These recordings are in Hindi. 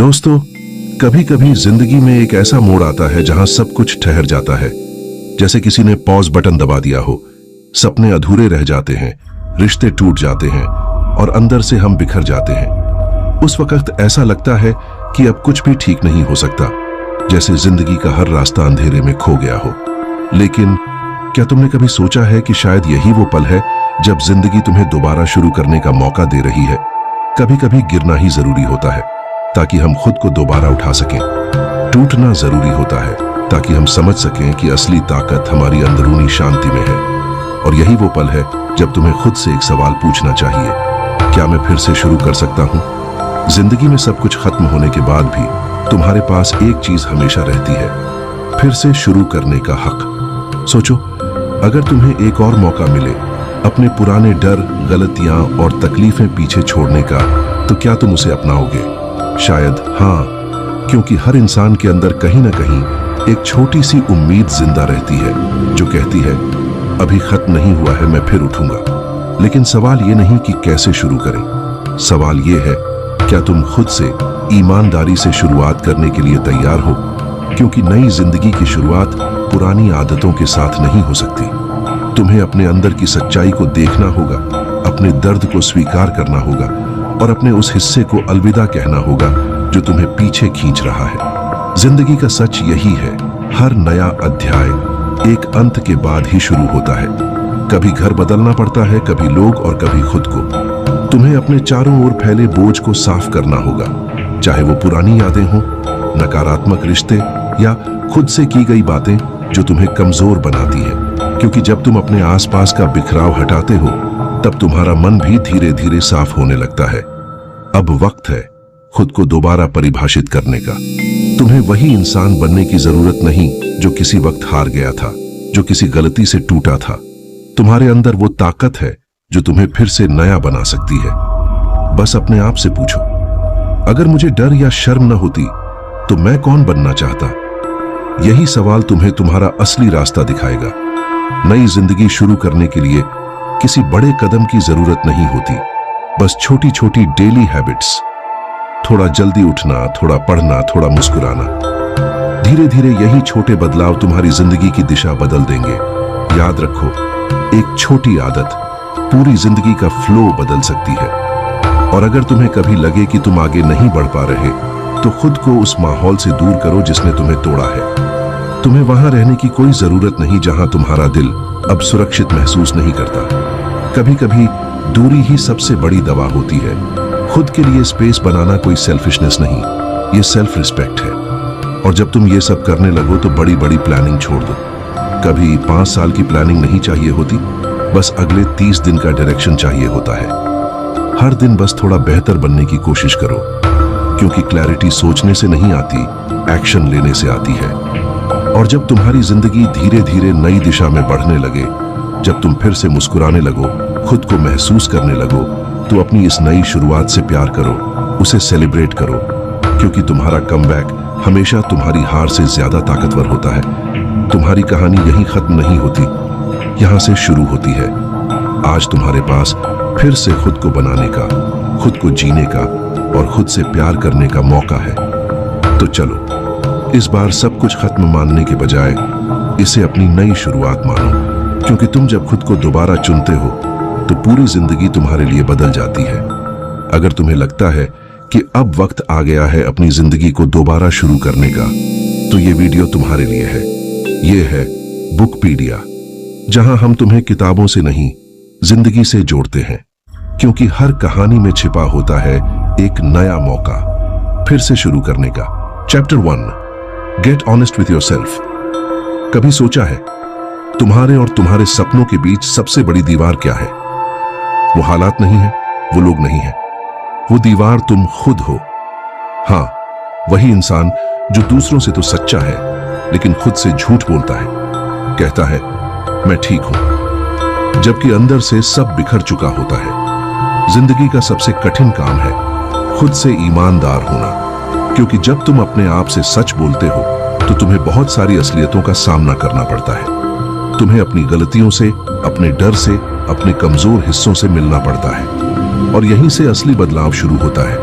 दोस्तों, कभी कभी जिंदगी में एक ऐसा मोड़ आता है जहां सब कुछ ठहर जाता है, जैसे किसी ने पॉज बटन दबा दिया हो। सपने अधूरे रह जाते हैं, रिश्ते टूट जाते हैं और अंदर से हम बिखर जाते हैं। उस वक्त ऐसा लगता है कि अब कुछ भी ठीक नहीं हो सकता, जैसे जिंदगी का हर रास्ता अंधेरे में खो गया हो। लेकिन क्या तुमने कभी सोचा है कि शायद यही वो पल है जब जिंदगी तुम्हें दोबारा शुरू करने का मौका दे रही है। कभी कभी गिरना ही जरूरी होता है ताकि हम खुद को दोबारा उठा सकें। टूटना जरूरी होता है ताकि हम समझ सकें कि असली ताकत हमारी अंदरूनी शांति में है। और यही वो पल है जब तुम्हें खुद से एक सवाल पूछना चाहिए, क्या मैं फिर से शुरू कर सकता हूं? जिंदगी में सब कुछ खत्म होने के बाद भी तुम्हारे पास एक चीज हमेशा रहती है, फिर से शुरू करने का हक। सोचो, अगर तुम्हें एक और मौका मिले अपने पुराने डर, गलतियां और तकलीफें पीछे छोड़ने का, तो क्या तुम उसे अपनाओगे? शायद हाँ, क्योंकि हर इंसान के अंदर कहीं ना कहीं एक छोटी सी उम्मीद जिंदा रहती है जो कहती है अभी खत्म नहीं हुआ है, मैं फिर उठूंगा। लेकिन सवाल ये नहीं कि कैसे शुरू करें, सवाल ये है क्या तुम खुद से ईमानदारी से शुरुआत करने के लिए तैयार हो? क्योंकि नई जिंदगी की शुरुआत पुरानी आदतों के साथ नहीं हो सकती। तुम्हें अपने अंदर की सच्चाई को देखना होगा, अपने दर्द को स्वीकार करना होगा और अपने उस हिस्से को अलविदा कहना होगा जो तुम्हें पीछे खींच रहा है। जिंदगी का सच यही है, हर नया अध्याय एक अंत के बाद ही शुरू होता है। कभी घर बदलना पड़ता है, कभी लोग और कभी खुद को। तुम्हें अपने चारों ओर फैले बोझ को साफ करना होगा, चाहे वो पुरानी यादें हों, नकारात्मक रिश्ते या खुद से की गई बातें जो तुम्हें कमजोर बनाती है। क्योंकि जब तुम अपने आसपास का बिखराव हटाते हो तब तुम्हारा मन भी धीरे धीरे साफ होने लगता है। अब वक्त है खुद को दोबारा परिभाषित करने का। तुम्हें वही इंसान बनने की जरूरत नहीं जो किसी वक्त हार गया था, जो किसी गलती से टूटा था। तुम्हारे अंदर वो ताकत है जो तुम्हें फिर से नया बना सकती है। बस अपने आप से पूछो, अगर मुझे डर या शर्म न होती तो मैं कौन बनना चाहता? यही सवाल तुम्हें तुम्हारा असली रास्ता दिखाएगा। नई जिंदगी शुरू करने के लिए किसी बड़े कदम की जरूरत नहीं होती, बस छोटी छोटी डेली हैबिट्स। थोड़ा जल्दी उठना, थोड़ा पढ़ना, थोड़ा मुस्कुराना। धीरे धीरे यही छोटे बदलाव तुम्हारी जिंदगी की दिशा बदल देंगे। याद रखो, एक छोटी आदत पूरी जिंदगी का फ्लो बदल सकती है। और अगर तुम्हें कभी लगे कि तुम आगे नहीं बढ़ पा रहे, तो खुद को उस माहौल से दूर करो जिसने तुम्हें तोड़ा है। तुम्हें वहां रहने की कोई जरूरत नहीं जहां तुम्हारा दिल अब सुरक्षित महसूस नहीं करता। कभी कभी दूरी ही सबसे बड़ी दवा होती है। खुद के लिए स्पेस बनाना कोई सेल्फिशनेस नहीं, ये सेल्फ रिस्पेक्ट है। और जब तुम ये सब करने लगो तो बड़ी बड़ी प्लानिंग छोड़ दो। कभी 5 साल की प्लानिंग नहीं चाहिए होती, बस अगले 30 दिन का डायरेक्शन चाहिए होता है। हर दिन बस थोड़ा बेहतर बनने की कोशिश करो, क्योंकि क्लैरिटी सोचने से नहीं आती, एक्शन लेने से आती है। और जब तुम्हारी जिंदगी धीरे धीरे नई दिशा में बढ़ने लगे, जब तुम फिर से मुस्कुराने लगो, खुद को महसूस करने लगो, तो अपनी इस नई शुरुआत से प्यार करो, उसे सेलिब्रेट करो। क्योंकि तुम्हारा कमबैक हमेशा तुम्हारी हार से ज्यादा ताकतवर होता है। तुम्हारी कहानी यहीं खत्म नहीं होती, यहां से शुरू होती है। आज तुम्हारे पास फिर से खुद को बनाने का, खुद को जीने का और खुद से प्यार करने का मौका है। तो चलो, इस बार सब कुछ खत्म मानने के बजाय इसे अपनी नई शुरुआत मानो। क्योंकि तुम जब खुद को दोबारा चुनते हो तो पूरी जिंदगी तुम्हारे लिए बदल जाती है। अगर तुम्हें लगता है कि अब वक्त आ गया है अपनी जिंदगी को दोबारा शुरू करने का, तो ये वीडियो तुम्हारे लिए है। ये है बुकपीडिया, जहां हम तुम्हें किताबों से नहीं, जिंदगी से जोड़ते हैं। क्योंकि हर कहानी में छिपा होता है एक नया मौका फिर से शुरू करने का। Chapter 1, get honest with yourself. कभी सोचा है तुम्हारे और तुम्हारे सपनों के बीच सबसे बड़ी दीवार क्या है? वो हालात नहीं है, वो लोग नहीं है, वो दीवार तुम खुद हो। हाँ, वही इंसान जो दूसरों से तो सच्चा है लेकिन खुद से झूठ बोलता है, कहता है मैं ठीक हूं, जबकि अंदर से सब बिखर चुका होता है। जिंदगी का सबसे कठिन काम है खुद से ईमानदार होना। क्योंकि जब तुम अपने आप से सच बोलते हो तो तुम्हें बहुत सारी असलियतों का सामना करना पड़ता है। तुम्हें अपनी गलतियों से, अपने डर से, अपने कमजोर हिस्सों से मिलना पड़ता है। और यहीं से असली बदलाव शुरू होता है।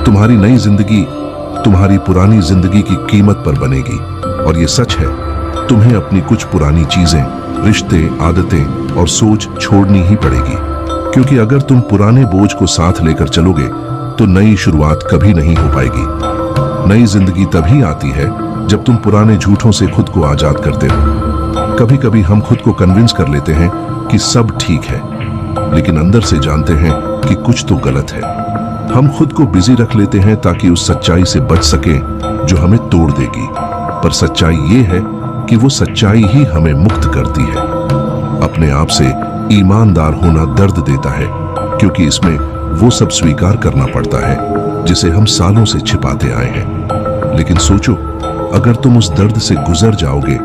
तुम्हारी नई जिंदगी तुम्हारी पुरानी जिंदगी की कीमत पर बनेगी। और ये सच है, तुम्हें अपनी कुछ पुरानी चीजें, रिश्ते, आदतें और सोच छोड़नी ही पड़ेगी, क्योंकि अगर तुम पुराने बोझ को साथ लेकर चलोगे तो नई शुरुआत कभी नहीं हो पाएगी। नई जिंदगी तभी आती है जब तुम पुराने झूठों से खुद को आजाद करते हो। कभी कभी हम खुद को कन्विंस कर लेते हैं कि सब ठीक है, लेकिन अंदर से जानते हैं कि कुछ तो गलत है। हम खुद को बिजी रख लेते हैं ताकि उस सच्चाई से बच सके जो हमें तोड़ देगी, पर सच्चाई ये है कि वो सच्चाई ही हमें मुक्त करती है। अपने आप से ईमानदार होना दर्द देता है, क्योंकि इसमें वो सब स्वीकार करना पड़ता है जिसे हम सालों से छिपाते आए हैं। लेकिन सोचो, अगर तुम उस दर्द से गुजर जाओगे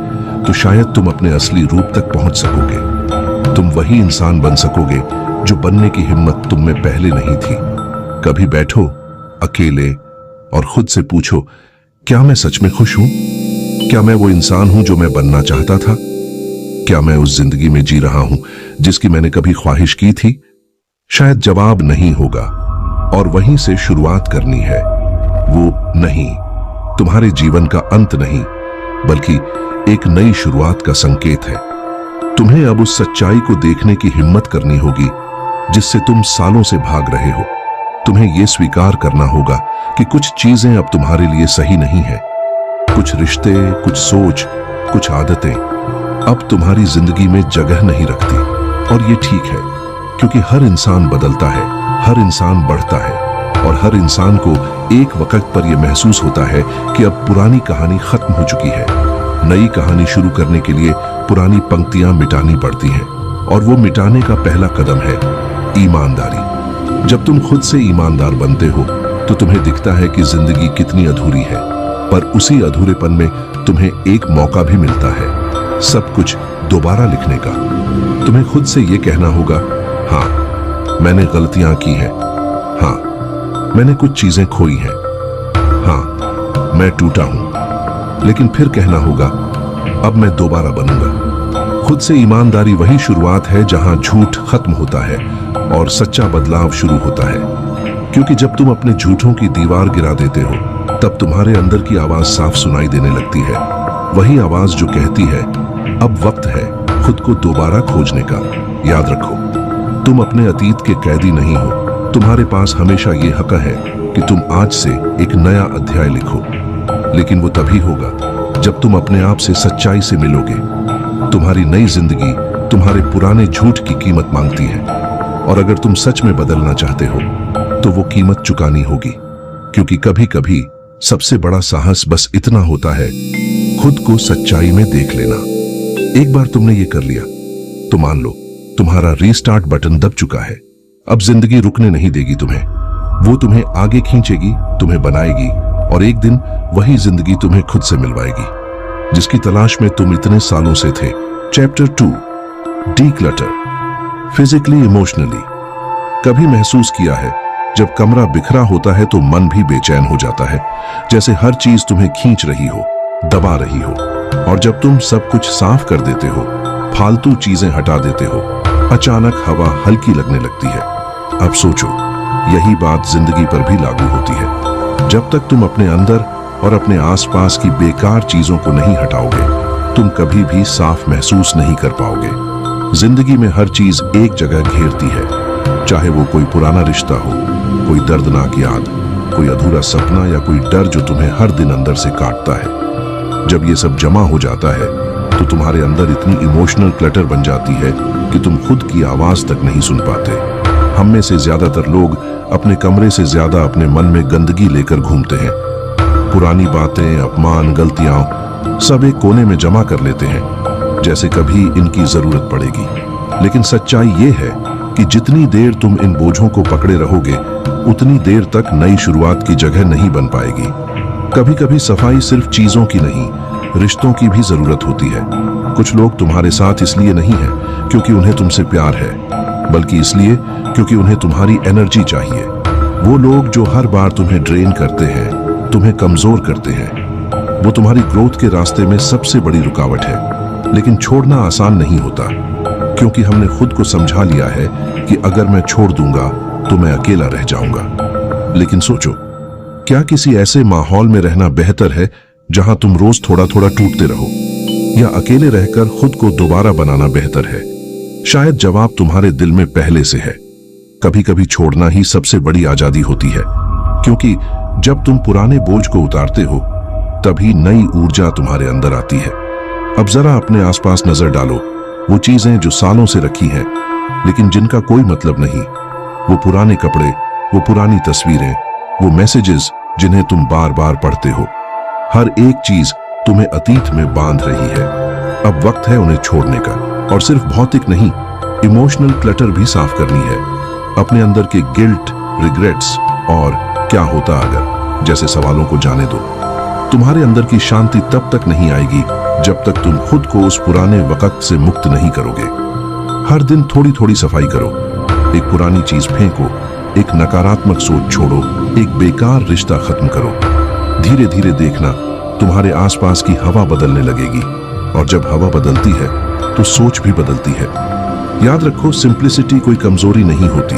तो शायद तुम अपने असली रूप तक पहुंच सकोगे। तुम वही इंसान बन सकोगे जो बनने की हिम्मत तुम में पहले नहीं थी। कभी बैठो अकेले और खुद से पूछो, क्या मैं सच में खुश हूं? क्या मैं वो इंसान हूं जो मैं बनना चाहता था? क्या मैं उस जिंदगी में जी रहा हूं जिसकी मैंने कभी ख्वाहिश की थी? शायद जवाब नहीं होगा, और वहीं से शुरुआत करनी है। वो नहीं तुम्हारे जीवन का अंत नहीं, बल्कि एक नई शुरुआत का संकेत है। तुम्हें अब उस सच्चाई को देखने की हिम्मत करनी होगी जिससे तुम सालों से भाग रहे हो। तुम्हें यह स्वीकार करना होगा कि कुछ चीजें अब तुम्हारे लिए सही नहीं है। कुछ रिश्ते, कुछ सोच, कुछ आदतें अब तुम्हारी जिंदगी में जगह नहीं रखती। और ये ठीक है, क्योंकि हर इंसान बदलता है, हर इंसान बढ़ता है, और हर इंसान को एक वक्त पर यह महसूस होता है कि अब पुरानी कहानी खत्म हो चुकी है। नई कहानी शुरू करने के लिए पुरानी पंक्तियां मिटानी पड़ती हैं, और वो मिटाने का पहला कदम है ईमानदारी। जब तुम खुद से ईमानदार बनते हो तो तुम्हें दिखता है कि जिंदगी कितनी अधूरी है, पर उसी अधूरेपन में तुम्हें एक मौका भी मिलता है सब कुछ दोबारा लिखने का। तुम्हें खुद से यह कहना होगा, हाँ मैंने गलतियां की हैं, हाँ मैंने कुछ चीजें खोई हैं, हाँ मैं टूटा हूं, लेकिन फिर कहना होगा, अब मैं दोबारा बनूंगा। खुद से ईमानदारी वही शुरुआत है जहां झूठ खत्म होता है और सच्चा बदलाव शुरू होता है। क्योंकि जब तुम अपने झूठों की दीवार गिरा देते हो, तब तुम्हारे अंदर की आवाज साफ सुनाई देने लगती है। वही आवाज जो कहती है, अब वक्त है खुद को दोबारा खोजने का। याद रखो, तुम अपने अतीत के कैदी नहीं हो। तुम्हारे पास हमेशा ये हक है कि तुम आज से एक नया अध्याय लिखो, लेकिन वो तभी होगा जब तुम अपने आप से सच्चाई से मिलोगे। तुम्हारी नई जिंदगी तुम्हारे पुराने झूठ की कीमत मांगती है, और अगर तुम सच में बदलना चाहते हो तो वो कीमत चुकानी होगी। क्योंकि कभी कभी सबसे बड़ा साहस बस इतना होता है, खुद को सच्चाई में देख लेना। एक बार तुमने ये कर लिया तो मान लो तुम्हारा रीस्टार्ट बटन दब चुका है। अब जिंदगी रुकने नहीं देगी तुम्हें, वो तुम्हें आगे खींचेगी, तुम्हें बनाएगी, और एक दिन वही जिंदगी तुम्हें खुद से मिलवाएगी जिसकी तलाश में तुम इतने सालों से थे। Chapter 2, declutter, physically emotionally. कभी महसूस किया है जब कमरा बिखरा होता है तो मन भी बेचैन हो जाता है, जैसे हर चीज तुम्हें खींच रही हो, दबा रही हो। और जब तुम सब कुछ साफ कर देते हो, फालतू चीजें हटा देते हो, अचानक हवा हल्की लगने लगती है। अब सोचो, यही बात जिंदगी पर भी लागू होती है। जब तक तुम अपने अंदर और अपने आसपास की बेकार चीजों को नहीं हटाओगे, तुम कभी भी साफ महसूस नहीं कर पाओगे। जिंदगी में हर चीज एक जगह घेरती है, चाहे वो कोई पुराना रिश्ता हो, कोई दर्दनाक याद, कोई अधूरा सपना, या कोई डर जो तुम्हें हर दिन अंदर से काटता है। जब ये सब जमा हो जाता है तो तुम्हारे अंदर इतनी इमोशनल क्लटर बन जाती है कि तुम खुद की आवाज तक नहीं सुन पाते। हम में से ज्यादातर लोग अपने कमरे से ज्यादा अपने मन में गंदगी लेकर घूमते हैं। पुरानी बातें, अपमान, गलतियां सब एक कोने में जमा कर लेते हैं, जैसे कभी इनकी जरूरत पड़ेगी। लेकिन सच्चाई ये है कि जितनी देर तुम इन बोझों को पकड़े रहोगे, उतनी देर तक नई शुरुआत की जगह नहीं बन पाएगी। कभी कभी सफाई सिर्फ चीजों की नहीं, रिश्तों की भी जरूरत होती है। कुछ लोग तुम्हारे साथ इसलिए नहीं है क्योंकि उन्हें तुमसे प्यार है, बल्कि इसलिए क्योंकि उन्हें तुम्हारी एनर्जी चाहिए। वो लोग जो हर बार तुम्हें ड्रेन करते हैं, तुम्हें कमजोर करते हैं, वो तुम्हारी ग्रोथ के रास्ते में सबसे बड़ी रुकावट है। लेकिन छोड़ना आसान नहीं होता, क्योंकि हमने खुद को समझा लिया है कि अगर मैं छोड़ दूंगा तो मैं अकेला रह जाऊंगा। लेकिन सोचो, क्या किसी ऐसे माहौल में रहना बेहतर है जहां तुम रोज थोड़ा थोड़ा टूटते रहो, या अकेले रहकर खुद को दोबारा बनाना बेहतर है? शायद जवाब तुम्हारे दिल में पहले से है। कभी कभी छोड़ना ही सबसे बड़ी आजादी होती है, क्योंकि जब तुम पुराने बोझ को उतारते हो तभी नई ऊर्जा तुम्हारे अंदर आती है। अब जरा अपने आसपास नजर डालो, वो चीजें जो सालों से रखी हैं लेकिन जिनका कोई मतलब नहीं, वो पुराने कपड़े, वो पुरानी तस्वीरें, वो मैसेजेस जिन्हें तुम बार बार पढ़ते हो। हर एक चीज तुम्हें अतीत में बांध रही है। अब वक्त है उन्हें छोड़ने का, और सिर्फ भौतिक नहीं, इमोशनल क्लटर भी साफ करनी है। अपने अंदर के गिल्ट, रिग्रेट्स और क्या होता अगर जैसे सवालों को जाने दो। तुम्हारे अंदर की शांति तब तक नहीं आएगी जब तक तुम खुद को उस पुराने वक्त से मुक्त नहीं करोगे। हर दिन थोड़ी थोड़ी सफाई करो, एक पुरानी चीज फेंको, एक नकारात्मक सोच छोड़ो, एक बेकार रिश्ता खत्म करो। धीरे धीरे देखना तुम्हारे आसपास की हवा बदलने लगेगी, और जब हवा बदलती है तो सोच भी बदलती है। याद रखो, सिंप्लिसिटी कोई कमजोरी नहीं होती,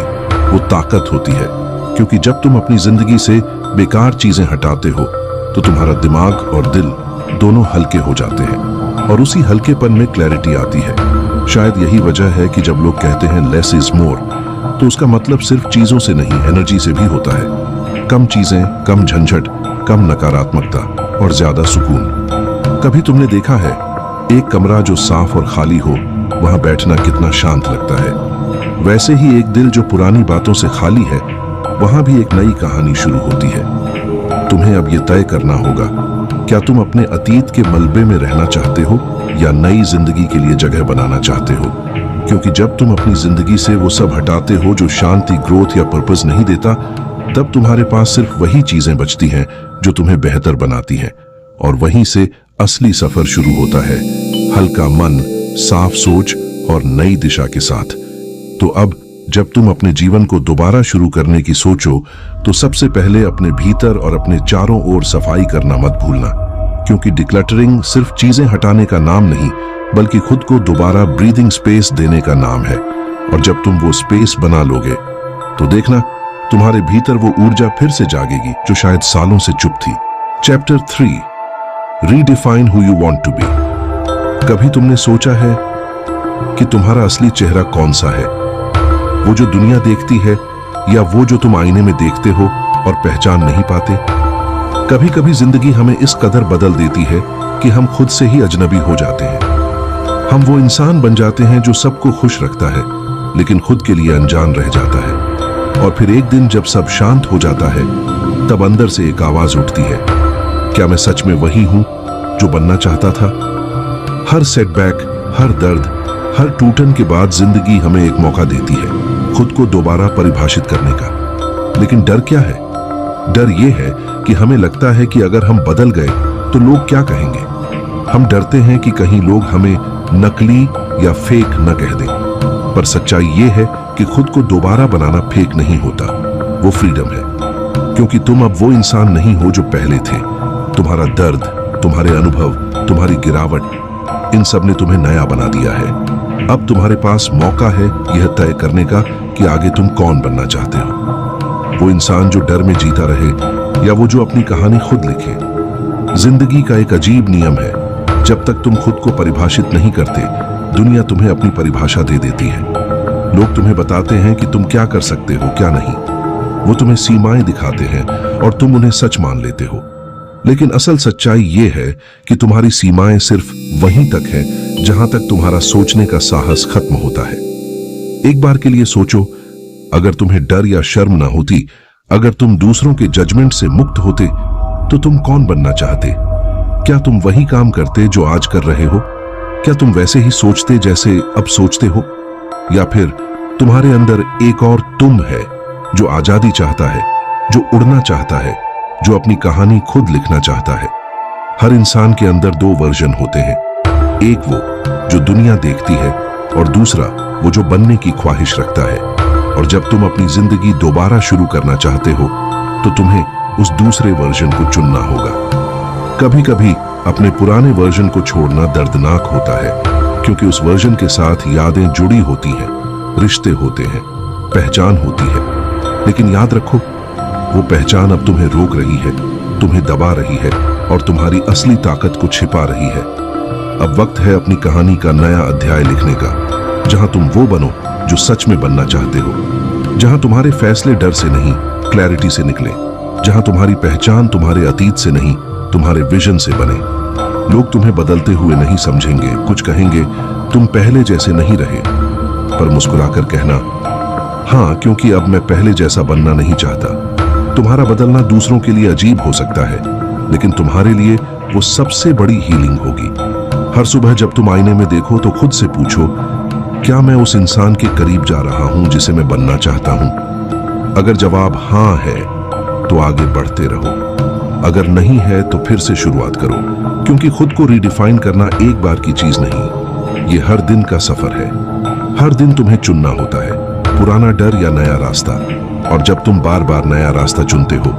वो ताकत होती है। क्योंकि जब तुम अपनी जिंदगी से बेकार चीजें हटाते हो तो तुम्हारा दिमाग और दिल दोनों हल्के हो जाते हैं, और उसी हल्केपन में क्लैरिटी आती है। शायद यही वजह है कि जब लोग कहते हैं लेस इज मोर, तो उसका मतलब सिर्फ चीजों से नहीं, एनर्जी से भी होता है। कम चीजें, कम झंझट, कम नकारात्मकता और ज्यादा सुकून। कभी तुमने देखा है एक कमरा जो साफ और खाली हो, वहां बैठना कितना शांत लगता है? वैसे ही एक दिल जो पुरानी बातों से खाली है, वहां भी एक नई कहानी शुरू होती है। तुम्हें अब यह तय करना होगा, क्या तुम अपने अतीत के मलबे में रहना चाहते हो या नई जिंदगी के लिए जगह बनाना चाहते हो? क्योंकि जब तुम अपनी जिंदगी से वो सब हटाते हो जो शांति, ग्रोथ या पर्पस नहीं देता, तब तुम्हारे पास सिर्फ वही चीजें बचती हैं जो तुम्हें बेहतर बनाती हैं, और वहीं से असली सफर शुरू होता है, हल्का मन, साफ सोच और नई दिशा के साथ। तो अब जब तुम अपने जीवन को दोबारा शुरू करने की सोचो, तो सबसे पहले अपने भीतर और अपने चारों ओर सफाई करना मत भूलना, क्योंकि डिक्लटरिंग सिर्फ चीजें हटाने का नाम नहीं, बल्कि खुद को दोबारा ब्रीदिंग स्पेस देने का नाम है। और जब तुम वो स्पेस बना लोगे तो देखना तुम्हारे भीतर वो ऊर्जा फिर से जागेगी जो शायद सालों से चुप थी। Chapter 3, redefine who you want to be. कभी तुमने सोचा है कि तुम्हारा असली चेहरा कौन सा है? वो जो दुनिया देखती है, या वो जो तुम आईने में देखते हो और पहचान नहीं पाते? कभी कभी जिंदगी हमें इस कदर बदल देती है कि हम खुद से ही अजनबी हो जाते हैं। हम वो इंसान बन जाते हैं जो सबको खुश रखता है, लेकिन खुद के लिए अनजान रह जाता है। और फिर एक दिन जब सब शांत हो जाता है, तब अंदर से एक आवाज उठती है, क्या मैं सच में वही हूं जो बनना चाहता था? हर सेटबैक, हर दर्द, हर टूटन के बाद जिंदगी हमें एक मौका देती है खुद को दोबारा परिभाषित करने का। लेकिन डर क्या है? डर यह है कि हमें लगता है कि अगर हम बदल गए तो लोग क्या कहेंगे। हम डरते हैं कि कहीं लोग हमें नकली या फेक न कह दें। पर सच्चाई यह है कि खुद को दोबारा बनाना फेक नहीं होता, वो फ्रीडम है। क्योंकि तुम अब वो इंसान नहीं हो जो पहले थे। तुम्हारा दर्द, तुम्हारे अनुभव, तुम्हारी गिरावट, इन सब ने तुम्हें नया बना दिया है। अब तुम्हारे पास मौका है यह तय करने का कि आगे तुम कौन बनना चाहते हो। वो इंसान जो डर में जीता रहे, या वो जो अपनी कहानी खुद लिखे। जिंदगी का एक अजीब नियम है, जब तक तुम खुद को परिभाषित नहीं करते, दुनिया तुम्हें अपनी परिभाषा दे देती है। लोग तुम्हें बताते हैं कि तुम क्या कर सकते हो, क्या नहीं। वो तुम्हें सीमाएं दिखाते हैं और तुम उन्हें सच मान लेते हो। लेकिन असल सच्चाई ये है कि तुम्हारी सीमाएं सिर्फ वहीं तक है जहां तक तुम्हारा सोचने का साहस खत्म होता है। एक बार के लिए सोचो, अगर तुम्हें डर या शर्म ना होती, अगर तुम दूसरों के जजमेंट से मुक्त होते, तो तुम कौन बनना चाहते? क्या तुम वही काम करते जो आज कर रहे हो? क्या तुम वैसे ही सोचते जैसे अब सोचते हो? या फिर तुम्हारे अंदर एक और तुम है जो आजादी चाहता है, जो उड़ना चाहता है, जो अपनी कहानी खुद लिखना चाहता है? हर इंसान के अंदर दो वर्जन होते हैं, एक वो जो दुनिया देखती है और दूसरा वो जो बनने की ख्वाहिश रखता है। और जब तुम अपनी जिंदगी दोबारा शुरू करना चाहते हो तो तुम्हें उस दूसरे वर्जन को चुनना होगा। कभी कभी अपने पुराने वर्जन को छोड़ना दर्दनाक होता है, क्योंकि उस वर्जन के साथ यादें जुड़ी होती हैं, रिश्ते होते हैं, पहचान होती है। लेकिन याद रखो, वो पहचान अब तुम्हें रोक रही है, तुम्हें दबा रही है और तुम्हारी असली ताकत को छिपा रही है। अब वक्त है अपनी कहानी का नया अध्याय लिखने का, जहां तुम वो बनो जो सच में बनना चाहते हो, जहां तुम्हारे फैसले डर से नहीं क्लैरिटी से निकले, जहां तुम्हारी पहचान तुम्हारे अतीत से नहीं तुम्हारे विजन से बने। लोग तुम्हें बदलते हुए नहीं समझेंगे, कुछ कहेंगे तुम पहले जैसे नहीं रहे, पर मुस्कुराकर कहना, हाँ, क्योंकि अब मैं पहले जैसा बनना नहीं चाहता। तुम्हारा बदलना दूसरों के लिए अजीब हो सकता है, लेकिन तुम्हारे लिए वो सबसे बड़ी हीलिंग होगी। हर सुबह जब तुम आईने में देखो तो खुद से पूछो, क्या मैं उस इंसान के करीब जा रहा हूं जिसे मैं बनना चाहता हूं? अगर जवाब हाँ है तो आगे बढ़ते रहो, अगर नहीं है तो फिर से शुरुआत करो, क्योंकि खुद को रिडिफाइन करना एक बार की चीज नहीं, ये हर दिन का सफर है। हर दिन तुम्हें चुनना होता है, पुराना डर या नया रास्ता। और जब तुम बार बार नया रास्ता चुनते हो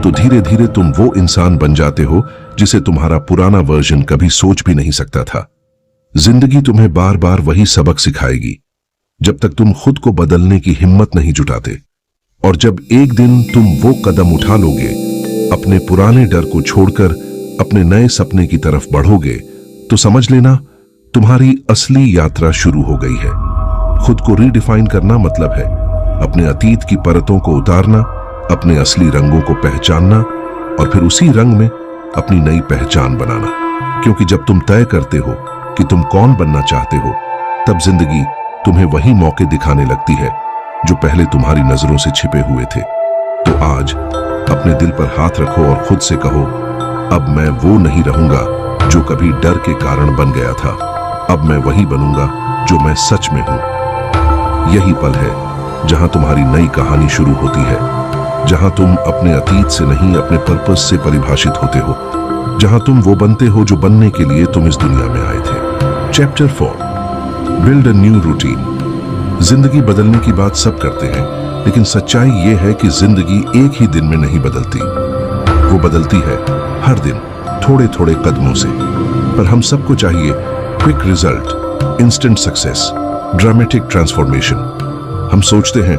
तो धीरे धीरे तुम वो इंसान बन जाते हो जिसे तुम्हारा पुराना वर्जन कभी सोच भी नहीं सकता था। जिंदगी तुम्हें बार बार वही सबक सिखाएगी जब तक तुम खुद को बदलने की हिम्मत नहीं जुटाते। और जब एक दिन तुम वो कदम उठा लोगे, अपने पुराने डर को छोड़कर अपने नए सपने की तरफ बढ़ोगे, तो समझ लेना तुम्हारी असली यात्रा शुरू हो गई है। खुद को रीडिफाइन करना मतलब है अपने अतीत की परतों को उतारना, अपने असली रंगों को पहचानना और फिर उसी रंग में अपनी नई पहचान बनाना। क्योंकि जब तुम तय करते हो कि तुम कौन बनना चाहते हो, तब जिंदगी तुम्हें वही मौके दिखाने लगती है जो पहले तुम्हारी नजरों से छिपे हुए थे। तो आज अपने दिल पर हाथ रखो और खुद से कहो, अब मैं वो नहीं रहूंगा जो कभी डर के कारण बन गया था, अब मैं वही बनूंगा जो मैं सच में हूं। यही पल है जहां तुम्हारी नई कहानी शुरू होती है, जहां तुम अपने अतीत से नहीं अपने पर्पस से परिभाषित होते हो, जहां तुम वो बनते हो जो बनने के लिए तुम इस दुनिया में आए थे। Chapter 4, build a new routine. जिंदगी बदलने की बात सब करते हैं, लेकिन सच्चाई ये है कि जिंदगी एक ही दिन में नहीं बदलती, वो बदलती है हर दिन थोड़े थोड़े कदमों से। पर हम सबको चाहिए quick result, instant success, dramatic transformation. हम सोचते हैं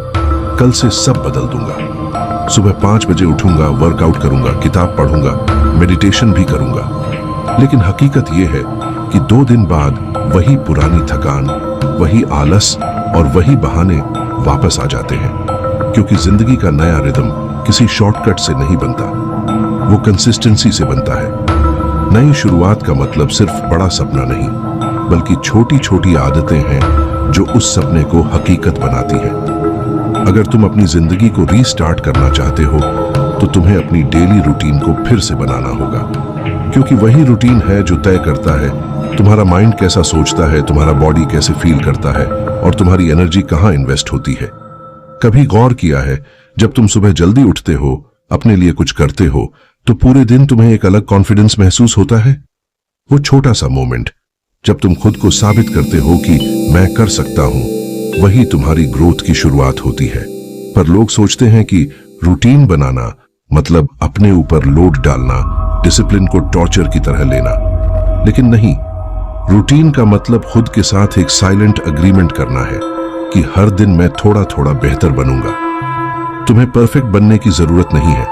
कल से सब बदल दूंगा, सुबह 5 बजे उठूंगा, वर्कआउट करूंगा, किताब पढ़ूंगा, मेडिटेशन भी करूंगा। लेकिन हकीकत यह है कि 2 दिन बाद वही पुरानी थकान, वही आलस और वही बहाने वापस आ जाते हैं। क्योंकि जिंदगी का नया रिदम किसी शॉर्टकट से नहीं बनता, वो कंसिस्टेंसी से बनता है। नई शुरुआत का मतलब सिर्फ बड़ा सपना नहीं, बल्कि छोटी छोटी आदतें हैं जो उस सपने को हकीकत बनाती हैं। अगर तुम अपनी जिंदगी को रीस्टार्ट करना चाहते हो तो तुम्हें अपनी डेली रूटीन को फिर से बनाना होगा, क्योंकि वही रूटीन है जो तय करता है तुम्हारा माइंड कैसा सोचता है, तुम्हारा बॉडी कैसे फील करता है और तुम्हारी एनर्जी कहां इन्वेस्ट होती है। कभी गौर किया है, जब तुम सुबह जल्दी उठते हो, अपने लिए कुछ करते हो, तो पूरे दिन तुम्हें एक अलग कॉन्फिडेंस महसूस होता है। वो छोटा सा मोमेंट जब तुम खुद को साबित करते हो कि मैं कर सकता हूं, वही तुम्हारी ग्रोथ की शुरुआत होती है। पर लोग सोचते हैं कि रूटीन बनाना मतलब अपने ऊपर लोड डालना, डिसिप्लिन को टॉर्चर की तरह लेना। लेकिन नहीं, रूटीन का मतलब खुद के साथ एक साइलेंट अग्रीमेंट करना है कि हर दिन मैं थोड़ा थोड़ा बेहतर बनूंगा। तुम्हें परफेक्ट बनने की जरूरत नहीं है,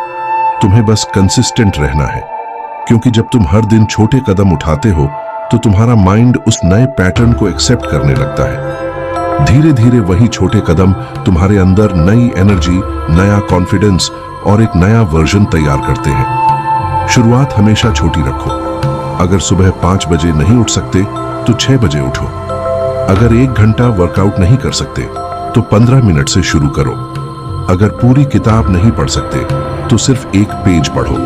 तुम्हें बस कंसिस्टेंट रहना है। क्योंकि जब तुम हर दिन छोटे कदम उठाते हो तो तुम्हारा माइंड उस नए पैटर्न को एक्सेप्ट करने लगता है। धीरे धीरे वही छोटे कदम तुम्हारे अंदर नई एनर्जी, नया कॉन्फिडेंस और एक नया वर्जन तैयार करते हैं। शुरुआत हमेशा छोटी रखो। अगर सुबह 5 बजे नहीं उठ सकते तो 6 बजे उठो। अगर 1 घंटा वर्कआउट नहीं कर सकते तो 15 मिनट से शुरू करो। अगर पूरी किताब नहीं पढ़ सकते तो सिर्फ 1 पेज पढ़ो,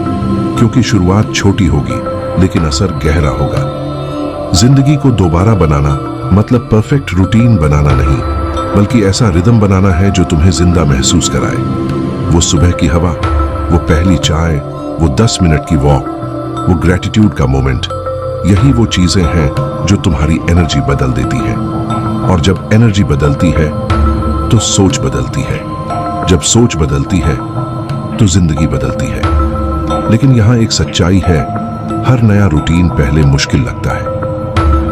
क्योंकि शुरुआत छोटी होगी लेकिन असर गहरा होगा। जिंदगी को दोबारा बनाना मतलब परफेक्ट रूटीन बनाना नहीं, बल्कि ऐसा रिदम बनाना है जो तुम्हें जिंदा महसूस कराए। वो सुबह की हवा, वो पहली चाय, वो 10 मिनट की वॉक, वो ग्रेटिट्यूड का मोमेंट, यही वो चीजें हैं जो तुम्हारी एनर्जी बदल देती है। और जब एनर्जी बदलती है तो सोच बदलती है, जब सोच बदलती है तो जिंदगी बदलती है। लेकिन यहां एक सच्चाई है, हर नया रूटीन पहले मुश्किल लगता है,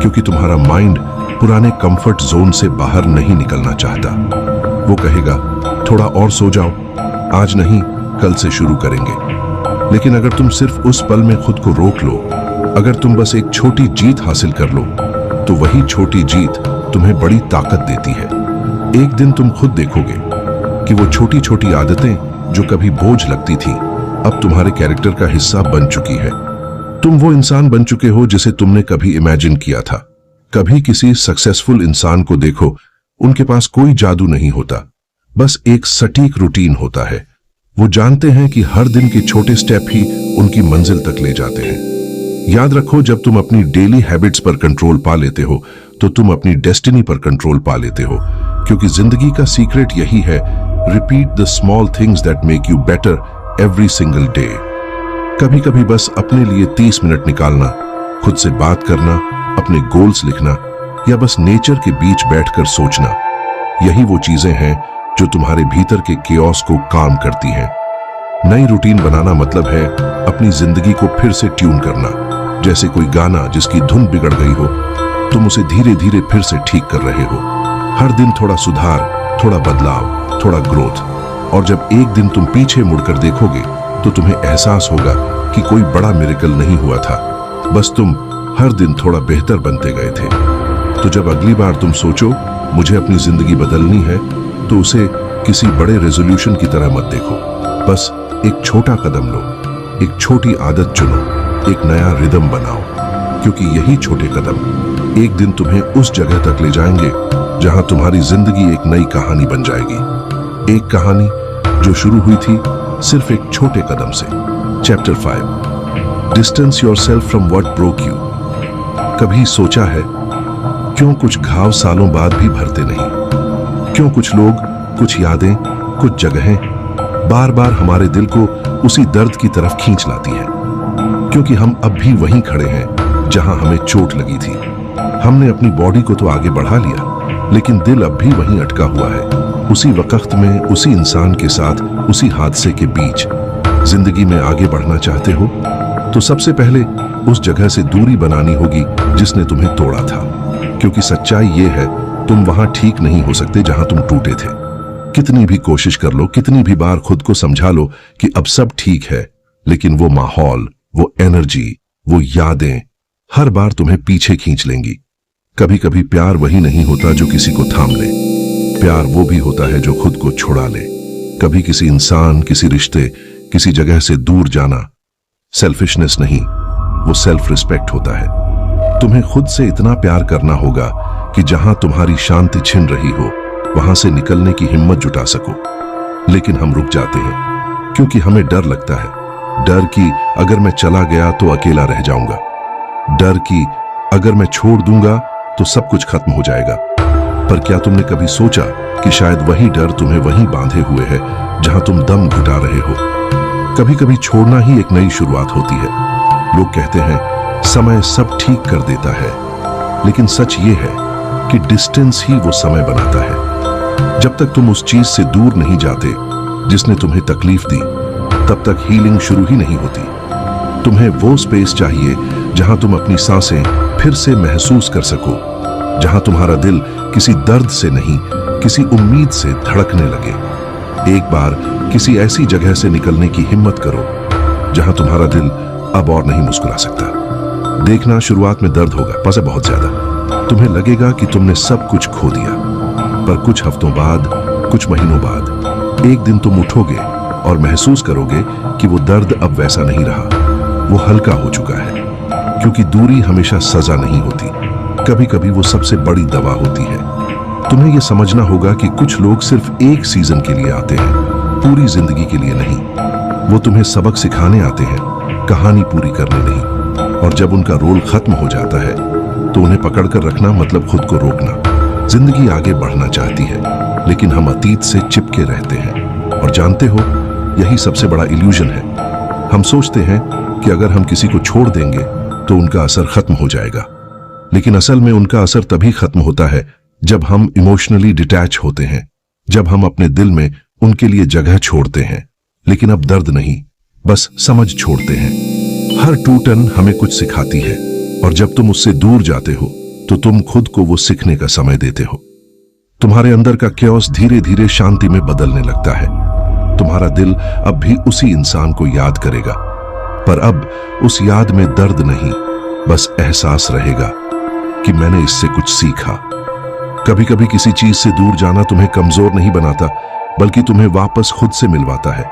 क्योंकि तुम्हारा माइंड पुराने कंफर्ट जोन से बाहर नहीं निकलना चाहता। वो कहेगा थोड़ा और सो जाओ, आज नहीं कल से शुरू करेंगे। लेकिन अगर तुम सिर्फ उस पल में खुद को रोक लो, अगर तुम बस एक छोटी जीत हासिल कर लो, तो वही छोटी जीत तुम्हें बड़ी ताकत देती है। एक दिन तुम खुद देखोगे कि वो छोटी छोटी आदतें जो कभी बोझ लगती थी, अब तुम्हारे कैरेक्टर का हिस्सा बन चुकी है। तुम वो इंसान बन चुके हो जिसे तुमने कभी इमेजिन किया था। कभी किसी सक्सेसफुल इंसान को देखो, उनके पास कोई जादू नहीं होता, बस एक सटीक रूटीन होता है। वो जानते हैं कि हर दिन के छोटे स्टेप ही उनकी मंजिल तक ले जाते हैं। याद रखो, जब तुम अपनी डेली हैबिट्स पर कंट्रोल पा लेते हो, तो तुम अपनी डेस्टिनी पर कंट्रोल पा लेते हो। क्योंकि जिंदगी का सीक्रेट यही है, repeat the small things that make you better every single day. कभी कभी बस अपने लिए 30 मिनट निकालना, खुद से बात करना, अपने गोल्स लिखना, या बस नेचर के बीच बैठकर सोचना, यही वो चीजें हैं जो तुम्हारे भीतर के केओस को काम करती हैं। नई रूटीन बनाना मतलब है अपनी जिंदगी को फिर से ट्यून करना। जैसे कोई गाना जिसकी धुन बिगड़ गई हो, तुम उसे धीरे धीरे फिर से ठीक कर रहे हो। हर दिन थोड़ा सुधार, थोड़ा बदलाव, थोड़ा ग्रोथ। और जब एक दिन तुम पीछे मुड़कर देखोगे, तो तुम्हें एहसास होगा कि कोई बड़ा मिरेकल नहीं हुआ था, बस तुम हर दिन थोड़ा बेहतर बनते गए थे। तो जब अगली बार तुम सोचो मुझे अपनी जिंदगी बदलनी है, तो उसे किसी बड़े रेजोल्यूशन की तरह मत देखो। बस एक छोटा कदम लो, एक छोटी आदत चुनो, एक नया रिदम बनाओ। क्योंकि यही छोटे कदम एक दिन तुम्हें उस जगह तक ले जाएंगे जहां तुम्हारी जिंदगी एक नई कहानी बन जाएगी। एक कहानी जो शुरू हुई थी सिर्फ एक छोटे कदम से। Chapter 5, distance yourself from what broke you. कभी सोचा है क्यों कुछ घाव सालों बाद भी भरते नहीं? क्यों कुछ लोग, कुछ यादें, कुछ जगहें बार बार हमारे दिल को उसी दर्द की तरफ खींच लाती हैं? क्योंकि हम अब भी वहीं खड़े हैं जहां हमें चोट लगी थी। हमने अपनी बॉडी को तो आगे बढ़ा लिया, लेकिन दिल अब भी वहीं अटका हुआ है, उसी वक्त में, उसी इंसान के साथ, उसी हादसे के बीच। जिंदगी में आगे बढ़ना चाहते हो तो सबसे पहले उस जगह से दूरी बनानी होगी जिसने तुम्हें तोड़ा था। क्योंकि सच्चाई ये है, तुम वहां ठीक नहीं हो सकते जहां तुम टूटे थे। कितनी भी कोशिश कर लो, कितनी भी बार खुद को समझा लो कि अब सब ठीक है, लेकिन वो माहौल, वो एनर्जी, वो यादें हर बार तुम्हें पीछे खींच लेंगी। कभी कभी प्यार वही नहीं होता जो किसी को थाम ले, प्यार वो भी होता है जो खुद को छुड़ा ले। कभी किसी इंसान, किसी रिश्ते, किसी जगह से दूर जाना सेल्फिशनेस नहीं, वो सेल्फ रिस्पेक्ट होता है। तुम्हें खुद से इतना प्यार करना होगा कि जहां तुम्हारी शांति छिन रही हो, वहां से निकलने की हिम्मत जुटा सको। लेकिन हम रुक जाते हैं क्योंकि हमें डर लगता है। डर कि अगर मैं चला गया तो अकेला रह जाऊंगा, डर कि अगर मैं छोड़ दूंगा तो सब कुछ खत्म हो जाएगा। पर क्या तुमने कभी सोचा कि शायद वही डर तुम्हें वहीं बांधे हुए है जहां तुम दम घुटा रहे हो? कभी कभी छोड़ना ही एक नई शुरुआत होती है। लोग कहते हैं समय सब ठीक कर देता है, लेकिन सच ये है कि डिस्टेंस ही वो समय बनाता है। जब तक तुम उस चीज से दूर नहीं जाते जिसने तुम्हें तकलीफ दी, तब तक हीलिंग शुरू ही नहीं होती। तुम्हें वो स्पेस चाहिए जहां तुम अपनी सांसें फिर से महसूस कर सको, जहां तुम्हारा दिल किसी दर्द से नहीं, किसी उम्मीद से धड़कने लगे। एक बार किसी ऐसी जगह से निकलने की हिम्मत करो जहां तुम्हारा दिल अब और नहीं मुस्कुरा सकता। देखना, शुरुआत में दर्द होगा, पर बहुत ज्यादा। तुम्हें लगेगा कि तुमने सब कुछ खो दिया, पर कुछ हफ्तों बाद, कुछ महीनों बाद एक दिन तुम उठोगे और महसूस करोगे कि वो दर्द अब वैसा नहीं रहा, वो हल्का हो चुका है। क्योंकि दूरी हमेशा सजा नहीं होती, कभी कभी वो सबसे बड़ी दवा होती है। तुम्हें यह समझना होगा कि कुछ लोग सिर्फ एक सीजन के लिए आते हैं, पूरी जिंदगी के लिए नहीं। वो तुम्हें सबक सिखाने आते हैं, कहानी पूरी करने नहीं। और जब उनका रोल खत्म हो जाता है तो उन्हें पकड़कर रखना मतलब खुद को रोकना। जिंदगी आगे बढ़ना चाहती है, लेकिन हम अतीत से चिपके रहते हैं। और जानते हो, यही सबसे बड़ा इल्यूजन है। हम सोचते हैं कि अगर हम किसी को छोड़ देंगे तो उनका असर खत्म हो जाएगा, लेकिन असल में उनका असर तभी खत्म होता है जब हम इमोशनली डिटैच होते हैं, जब हम अपने दिल में उनके लिए जगह छोड़ते हैं। लेकिन अब दर्द नहीं, बस समझ छोड़ते हैं। हर टूटन हमें कुछ सिखाती है, और जब तुम उससे दूर जाते हो तो तुम खुद को वो सीखने का समय देते हो। तुम्हारे अंदर का क्योस धीरे धीरे शांति में बदलने लगता है। तुम्हारा दिल अब भी उसी इंसान को याद करेगा, पर अब उस याद में दर्द नहीं, बस एहसास रहेगा कि मैंने इससे कुछ सीखा। कभी कभी किसी चीज से दूर जाना तुम्हें कमजोर नहीं बनाता, बल्कि तुम्हें वापस खुद से मिलवाता है।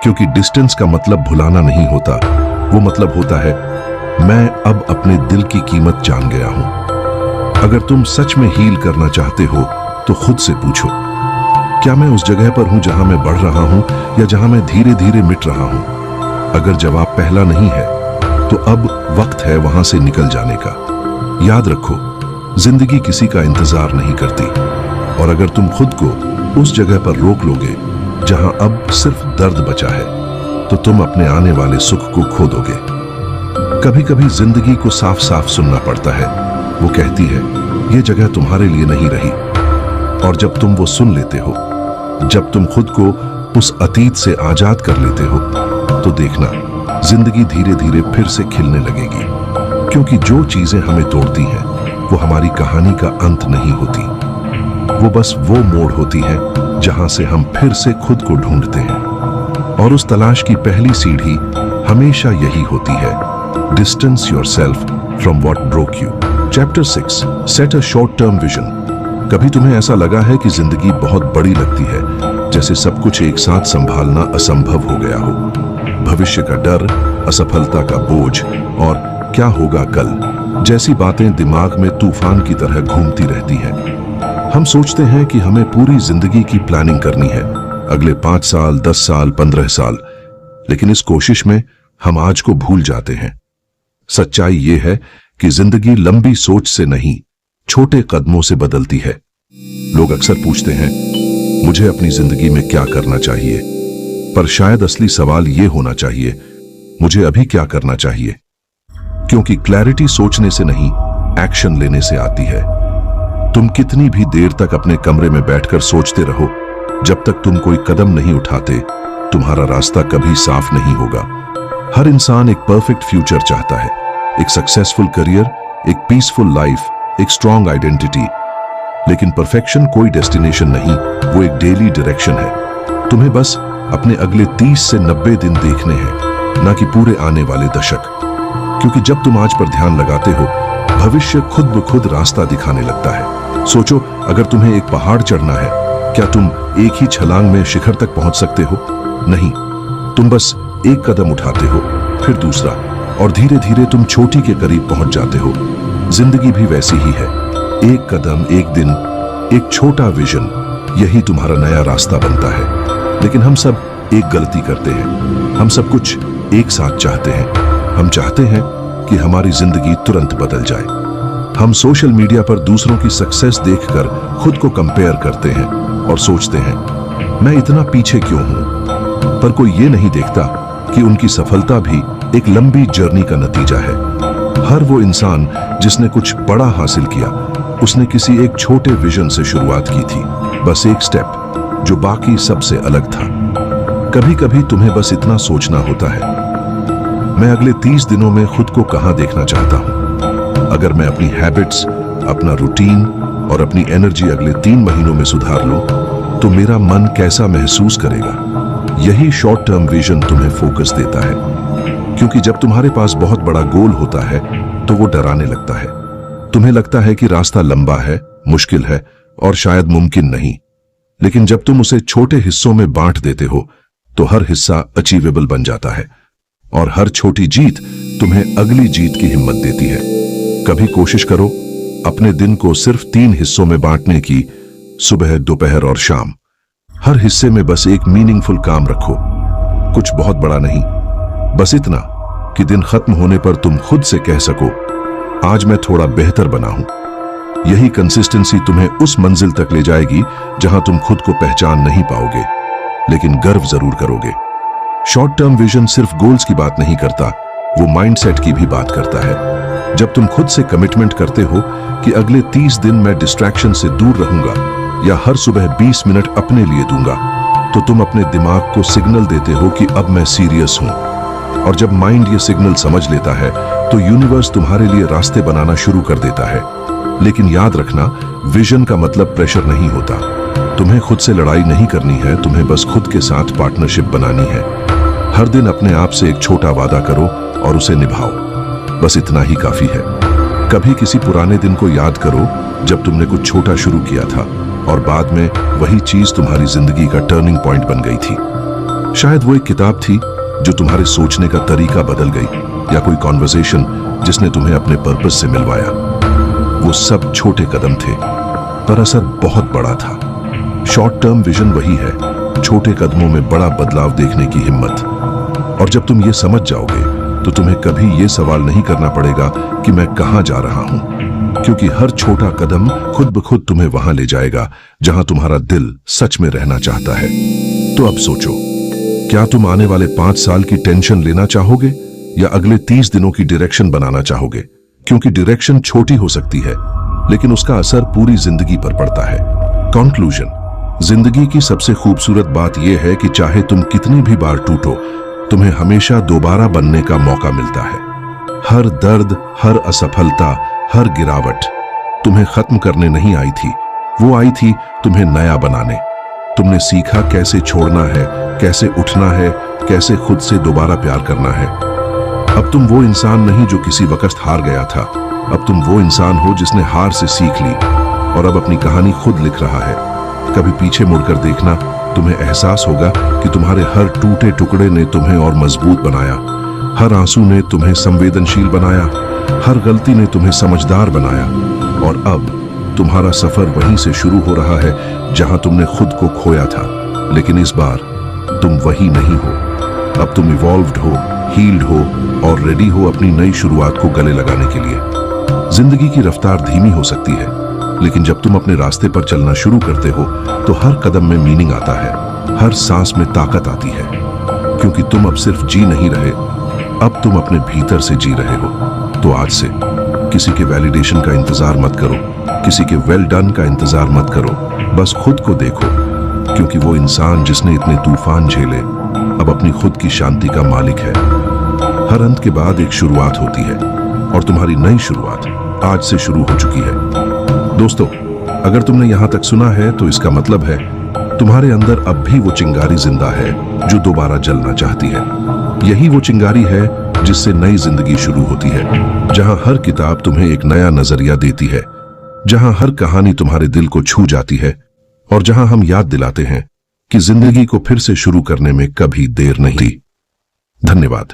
क्योंकि डिस्टेंस का मतलब भुलाना नहीं होता, वो मतलब होता है मैं अब अपने दिल की कीमत जान गया हूं। अगर तुम सच में हील करना चाहते हो तो खुद से पूछो, क्या मैं उस जगह पर हूं जहां मैं बढ़ रहा हूं या जहां मैं धीरे धीरे मिट रहा हूं? अगर जवाब पहला नहीं है तो अब वक्त है वहां से निकल जाने का। याद रखो, जिंदगी किसी का इंतजार नहीं करती, और अगर तुम खुद को उस जगह पर रोक लोगे जहां अब सिर्फ दर्द बचा है, तो तुम अपने आने वाले सुख को खो दोगे। कभी कभी जिंदगी को साफ साफ सुनना पड़ता है। वो कहती है ये जगह तुम्हारे लिए नहीं रही। और जब तुम वो सुन लेते हो, जब तुम खुद को उस अतीत से आजाद कर लेते हो, तो देखना जिंदगी धीरे धीरे फिर से खिलने लगेगी। क्योंकि जो चीजें हमें तोड़ती हैं वो हमारी कहानी का अंत नहीं होती, वो बस वो मोड़ होती है जहां से हम फिर से खुद को ढूंढते हैं। और उस तलाश की पहली सीढ़ी हमेशा यही होती है, distance yourself from what broke you. Chapter 6, set a short term vision. कभी तुम्हें ऐसा लगा है कि जिंदगी बहुत बड़ी लगती है, जैसे सब कुछ एक साथ संभालना असंभव हो गया हो। भविष्य का डर, असफलता का बोझ और क्या होगा कल जैसी बातें दिमाग में तूफान की तरह घूमती रहती हैं। हम सोचते हैं कि हमें पूरी जिंदगी की प्लानिंग करनी है, अगले 5 साल, 10 साल, 15 साल, लेकिन इस कोशिश में हम आज को भूल जाते हैं। सच्चाई ये है कि जिंदगी लंबी सोच से नहीं, छोटे कदमों से बदलती है। लोग अक्सर पूछते हैं मुझे अपनी जिंदगी में क्या करना चाहिए, पर शायद असली सवाल यह होना चाहिए मुझे अभी क्या करना चाहिए। क्योंकि क्लैरिटी सोचने से नहीं, एक्शन लेने से आती है। तुम कितनी भी देर तक अपने कमरे में बैठकर सोचते रहो, जब तक तुम कोई कदम नहीं उठाते, तुम्हारा रास्ता कभी साफ नहीं होगा। हर इंसान एक परफेक्ट फ्यूचर चाहता है, एक सक्सेसफुल करियर, एक पीसफुल लाइफ, एक स्ट्रॉन्ग आइडेंटिटी। लेकिन परफेक्शन कोई डेस्टिनेशन नहीं, वो एक डेली डायरेक्शन है। तुम्हें बस अपने अगले 30 से 90 दिन देखने हैं, ना कि पूरे आने वाले दशक। क्योंकि जब तुम आज पर ध्यान लगाते हो, भविष्य खुद ब खुद रास्ता दिखाने लगता है। सोचो, अगर तुम्हें एक पहाड़ चढ़ना है, क्या तुम एक ही छलांग में शिखर तक पहुंच सकते हो? नहीं, तुम बस एक कदम उठाते हो, फिर दूसरा, और धीरे धीरे तुम चोटी के करीब पहुंच जाते हो। जिंदगी भी वैसी ही है, एक कदम, एक दिन, एक छोटा विजन, यही तुम्हारा नया रास्ता बनता है। लेकिन हम सब एक गलती करते हैं, हम सब कुछ एक साथ चाहते हैं। हम चाहते हैं कि हमारी जिंदगी तुरंत बदल जाए। हम सोशल मीडिया पर दूसरों की सक्सेस देखकर खुद को कंपेयर करते हैं और सोचते हैं मैं इतना पीछे क्यों हूं। पर कोई ये नहीं देखता कि उनकी सफलता भी एक लंबी जर्नी का नतीजा है। हर वो इंसान जिसने कुछ बड़ा हासिल किया, उसने किसी एक छोटे विजन से शुरुआत की थी, बस एक स्टेप जो बाकी सबसे अलग था। कभी कभी तुम्हें बस इतना सोचना होता है, मैं अगले 30 दिनों में खुद को कहां देखना चाहता हूं। अगर मैं अपनी हैबिट्स, अपना रूटीन और अपनी एनर्जी अगले 3 महीनों में सुधार लूं, तो मेरा मन कैसा महसूस करेगा। यही शॉर्ट टर्म विजन तुम्हें फोकस देता है। क्योंकि जब तुम्हारे पास बहुत बड़ा गोल होता है तो वो डराने लगता है। तुम्हें लगता है कि रास्ता लंबा है, मुश्किल है और शायद मुमकिन नहीं। लेकिन जब तुम उसे छोटे हिस्सों में बांट देते हो, तो हर हिस्सा अचीवेबल बन जाता है, और हर छोटी जीत तुम्हें अगली जीत की हिम्मत देती है। कभी कोशिश करो अपने दिन को सिर्फ 3 हिस्सों में बांटने की, सुबह, दोपहर और शाम। हर हिस्से में बस एक मीनिंगफुल काम रखो, कुछ बहुत बड़ा नहीं, बस इतना कि दिन खत्म होने पर तुम खुद से कह सको आज मैं थोड़ा बेहतर बना हूं। यही कंसिस्टेंसी तुम्हें उस मंजिल तक ले जाएगी जहां तुम खुद को पहचान नहीं पाओगे, लेकिन गर्व जरूर करोगे। शॉर्ट टर्म विजन सिर्फ गोल्स की बात नहीं करता, वो माइंडसेट की भी बात करता है। जब तुम खुद से कमिटमेंट करते हो कि अगले 30 दिन मैं डिस्ट्रैक्शन से दूर रहूंगा या हर सुबह 20 मिनट अपने लिए दूंगा, तो तुम अपने दिमाग को सिग्नल देते हो कि अब मैं सीरियस हूं। और जब माइंड ये सिग्नल समझ लेता है, तो यूनिवर्स तुम्हारे लिए रास्ते बनाना शुरू कर देता है। लेकिन याद रखना, विजन का मतलब प्रेशर नहीं होता, तुम्हें खुद से लड़ाई नहीं करनी है, तुम्हें बस खुद के साथ पार्टनरशिप बनानी है। हर दिन अपने आप से एक छोटा वादा करो और उसे निभाओ, बस इतना ही काफी है। कभी किसी पुराने दिन को याद करो जब तुमने कुछ छोटा शुरू किया था और बाद में वही चीज तुम्हारी जिंदगी का टर्निंग पॉइंट बन गई थी। शायद वो एक किताब थी जो तुम्हारे सोचने का तरीका बदल गई, या कोई कॉन्वर्सेशन जिसने तुम्हें अपने पर्पस से मिलवाया। वो सब छोटे कदम थे पर असर बहुत बड़ा था। शॉर्ट टर्म विजन वही है, छोटे कदमों में बड़ा बदलाव देखने की हिम्मत। और जब तुम ये समझ जाओगे तो तुम्हें कभी ये सवाल नहीं करना पड़ेगा कि मैं कहां जा रहा हूं, क्योंकि हर छोटा कदम खुद ब खुद तुम्हें वहां ले जाएगा जहां तुम्हारा दिल सच में रहना चाहता है। तो अब सोचो, क्या तुम आने वाले 5 साल की टेंशन लेना चाहोगे या अगले 30 दिनों की डायरेक्शन बनाना चाहोगे? क्योंकि डायरेक्शन छोटी हो सकती है लेकिन उसका असर पूरी जिंदगी पर पड़ता है। कंक्लूजन, जिंदगी की सबसे खूबसूरत बात यह है कि चाहे तुम कितनी भी बार टूटो, तुम्हें हमेशा दोबारा बनने का मौका मिलता है। हर दर्द, हर असफलता, हर गिरावट तुम्हें खत्म करने नहीं आई थी, वो आई थी तुम्हें नया बनाने। तुमने सीखा कैसे छोड़ना है, कैसे उठना है, कैसे खुद से दोबारा प्यार करना है। अब तुम वो इंसान नहीं जो किसी वक्त हार गया था, अब तुम वो इंसान हो जिसने हार से सीख ली और अब अपनी कहानी खुद लिख रहा है। कभी पीछे मुड़कर देखना, तुम्हें एहसास होगा कि तुम्हारे हर टूटे टुकड़े ने तुम्हें और मजबूत बनाया। हर आंसू ने तुम्हें संवेदनशील बनाया, हर गलती ने तुम्हें समझदार बनाया। और अब तुम्हारा सफर वहीं से शुरू हो रहा है जहां तुमने खुद को खोया था। लेकिन इस बार तुम वही नहीं हो, अब तुम इवॉल्व्ड हो, हील्ड हो और रेडी हो अपनी नई शुरुआत को गले लगाने के लिए। जिंदगी की रफ्तार धीमी हो सकती है, लेकिन जब तुम अपने रास्ते पर चलना शुरू करते हो तो हर कदम में मीनिंग आता है, हर सांस में ताकत आती है। क्योंकि तुम अब सिर्फ जी नहीं रहे, अब तुम अपने भीतर से जी रहे हो। तो आज से किसी के वैलिडेशन का इंतजार मत करो, किसी के वेल डन का इंतजार मत करो, बस खुद को देखो। क्योंकि वो इंसान जिसने इतने तूफान झेले अब अपनी खुद की शांति का मालिक है। हर अंत के बाद एक शुरुआत होती है और तुम्हारी नई शुरुआत आज से शुरू हो चुकी है। दोस्तों, अगर तुमने यहां तक सुना है तो इसका मतलब है तुम्हारे अंदर अब भी वो चिंगारी जिंदा है जो दोबारा जलना चाहती है। यही वो चिंगारी है जिससे नई जिंदगी शुरू होती है, जहां हर किताब तुम्हें एक नया नजरिया देती है, जहां हर कहानी तुम्हारे दिल को छू जाती है और जहां हम याद दिलाते हैं कि जिंदगी को फिर से शुरू करने में कभी देर नहीं। धन्यवाद।